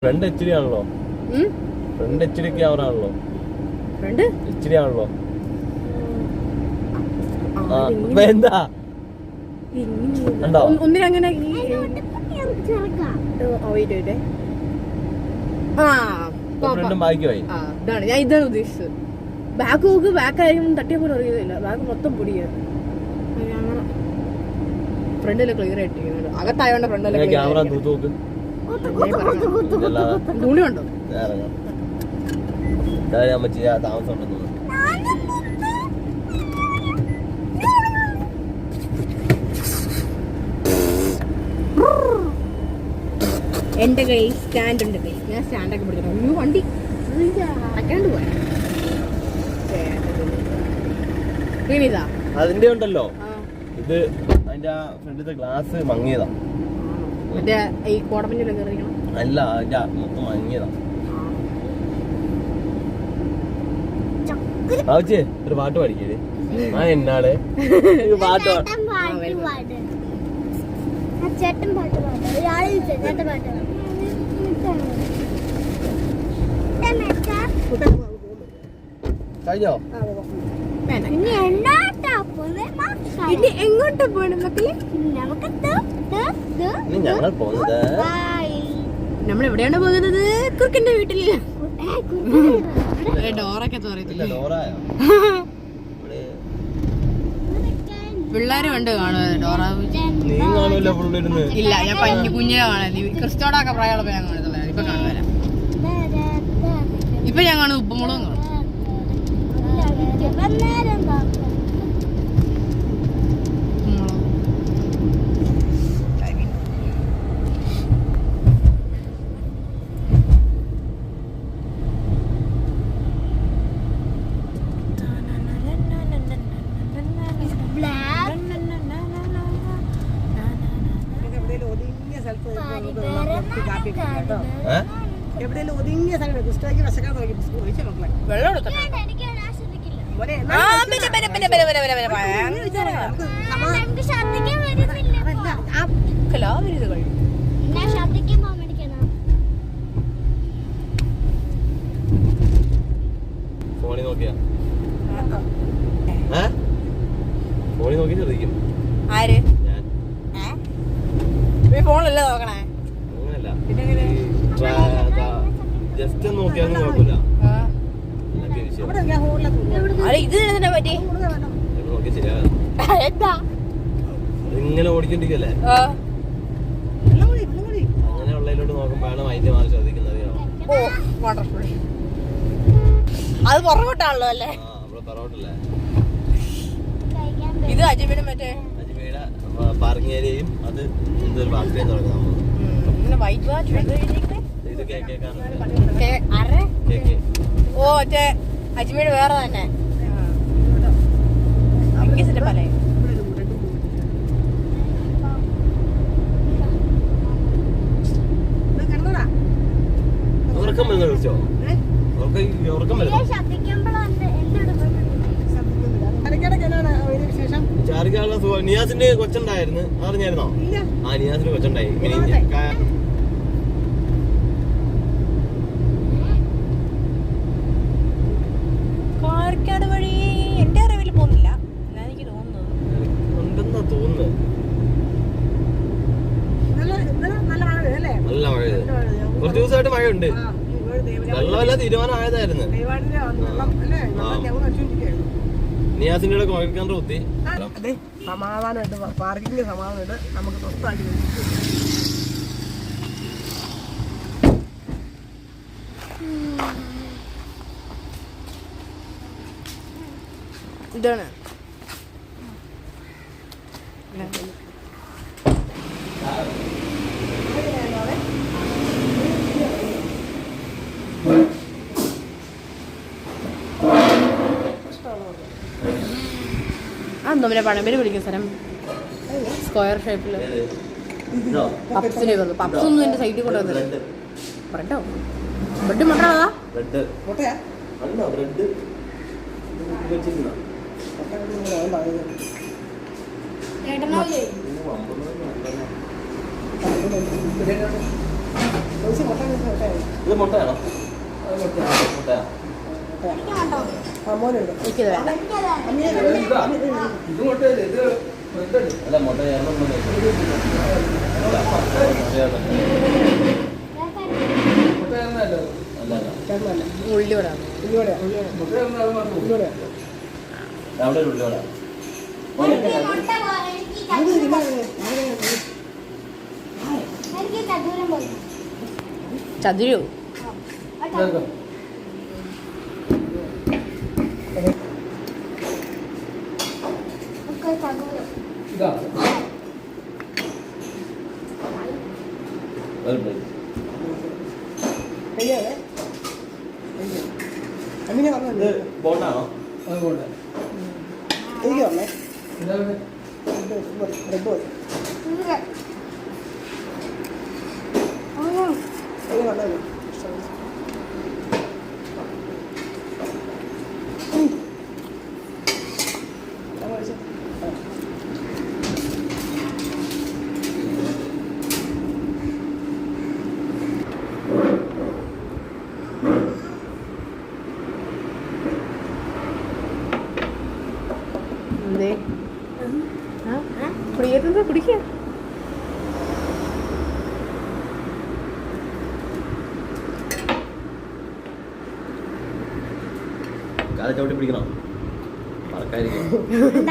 Front H D ആണല്ലോ. Front H D camera ആണല്ലോ. Front H D ആണല്ലോ. എന്താ ഒന്നിനങ്ങനെ ഞാൻ ഇതാണ് ഉദ്ദേശിച്ചത്. ബാക്ക് നോക്ക്, ബാക്ക് ആയിരിക്കും തട്ടിയ പോലെ അറിയുന്നില്ല. ബാക്ക് മൊത്തം പൊടിയാണ്. ഫ്രണ്ടില് ക്ലിയർ ആയിട്ടിരിക്കുന്നുണ്ട്. അകത്തായോണ്ട് ഫ്രണ്ടില് തുണിയുണ്ടോ? എന്റെ കയ്യിൽ സ്റ്റാൻഡ് ഉണ്ട്. ഞാൻ സ്റ്റാൻഡൊക്കെ പിടിക്കണം. വണ്ടി അടക്കാണ്ട് പോയാ അതിന്റെ ഉണ്ടല്ലോ. ഇത് അതിന്റെ ഫ്രണ്ടിലത്തെ ഗ്ലാസ് മങ്ങിയതാ. ഈ കോടമഞ്ഞിൽ അല്ല, അതിന്റെ മൊത്തം മങ്ങിയതാ. ആവശ്യേ ഒരു പാട്ട് പാടിക്കേ. ആ എന്നാള് പാട്ട് ചേട്ടൻ പാട്ട് പാടും. ചേട്ടൻ പാട്ട് കഴിഞ്ഞോ? ഇനി എങ്ങോട്ടാ പോണം മക്കളെ? ഞങ്ങൾ പോകുന്നത്, നമ്മൾ എവിടെയാണ് പോകുന്നത്? കുറുക്കന്റെ വീട്ടില്. ഡോറൊക്കെ പിള്ളേര് കണ്ട് കാണുക ഡോറ. ഇല്ല, ഞാൻ കുഞ്ഞിനെ കാണാൻ. ക്രിസ്റ്റോടൊക്കെ പ്രായമുള്ളപ്പോ ഞാൻ കാണുന്നില്ല. ഇപ്പൊ കാണുവരാ. ഇപ്പൊ ഞാൻ കാണുന്നത് ഉപ്പുമുളകും കാണും. എവിടെയെങ്കിലും ഒതുങ്ങിയ സ്ഥലം പുസ്തകം വിശക്കാൻ തുടങ്ങി. വെള്ളം ഫോണിൽ നോക്കിയാ ഫോണിൽ നോക്കി ശ്രദ്ധിക്കും. ആര്? ഫോണിലല്ലേ നോക്കണേ? ജസ്റ്റ് നോക്കിയാലും കുഴപ്പമില്ല. ഇങ്ങനെ ഓടിക്കൊണ്ടിരിക്കല്ലേ, അങ്ങനെ ഉള്ളതിലോട്ട് നോക്കുമ്പോഴാണ് അതിന്റെ മാറി ശ്രദ്ധിക്കുന്നത്. അത് പുറകോട്ടാണല്ലോ അല്ലേ? നമ്മള് പുറകോട്ടല്ലേ. ഇത് അജിമയുടെ മറ്റേ അജിമയുടെ പാർക്കിംഗ് ഏരിയയും അത് എന്തൊരു ബാസ്കറ്റ് തുടങ്ങാം. ഓ മറ്റേ അജ്മീർ വേറെ തന്നെ. ഉറക്കം വരുന്ന വിളിച്ചോ? ഉറക്കം വരുന്നു. ചാർക്കാനുള്ള നിയാസിന്റെ കൊച്ചുണ്ടായിരുന്നു, അറിഞ്ഞായിരുന്നോ? ആ നിയാസിന്റെ കൊച്ചുണ്ടായി. കാർക്കാട് വഴി എന്റെ അറിവിൽ പോകുന്നില്ല. എനിക്ക് തോന്നുന്നത് ഉണ്ടെന്നാ തോന്നുന്നത്. നല്ല മഴ, കുറച്ച് ദിവസമായിട്ട് മഴയുണ്ട്. വെള്ളമല്ല തീരുമാനമായതായിരുന്നു. നിയാസിന്റെ കൂടെ കോഴിക്കാണ്ട് കുത്തി. സമാധാനമായിട്ട് പാർക്കിംഗ് സമാധാനമായിട്ട് നമുക്ക് സ്വസ്ഥമാക്കി ഇതാണ്. അതെന്തോ പിന്നെ പഴമ്പേര് വിളിക്കുന്ന സ്ഥലം സ്ക്വയർ ഷേപ്പില് പപ്സിന് വന്നു. പപ്സ് ഒന്നും എന്റെ സൈഡിൽ കൊണ്ടുവന്നില്ല. ബ്രെഡോ? ബ്രെഡ് മട്ടണതാ? ചോദിച്ചു മുട്ട മുട്ടയായി ഇത് മുട്ടയാണോ? അത് മുട്ടയാണ് മുട്ടയാ. മോനുണ്ട് എനിക്കിത് വേണ്ട. അല്ല മുട്ട എണ്ണം അല്ല ചേട്ടനല്ല ഉള്ളിയോടാണ്. ഉള്ളിയോടെയാ ഉള്ളിയോടെയാ അവിടെ ഒരു ഉള്ളിയോടാ. എനിക്ക് ചതുരം പോയി ചതുരു ചതുരം ഒരു പ്ലേറ്റ്. കഴിയാതെ അമ്മീനെ ഇത് പറഞ്ഞല്ലേ ബോണ്ടാണോ? എനിക്ക് പറഞ്ഞേ ബ്രെഡ് പോയി എനിക്ക് പറഞ്ഞല്ലോ എന്തേ കുടിക്കുന്നത് കുടിക്കുക. കാല ചവിട്ടി പിടിക്കണോ? മറക്കാതിരിക്കും. വേണ്ട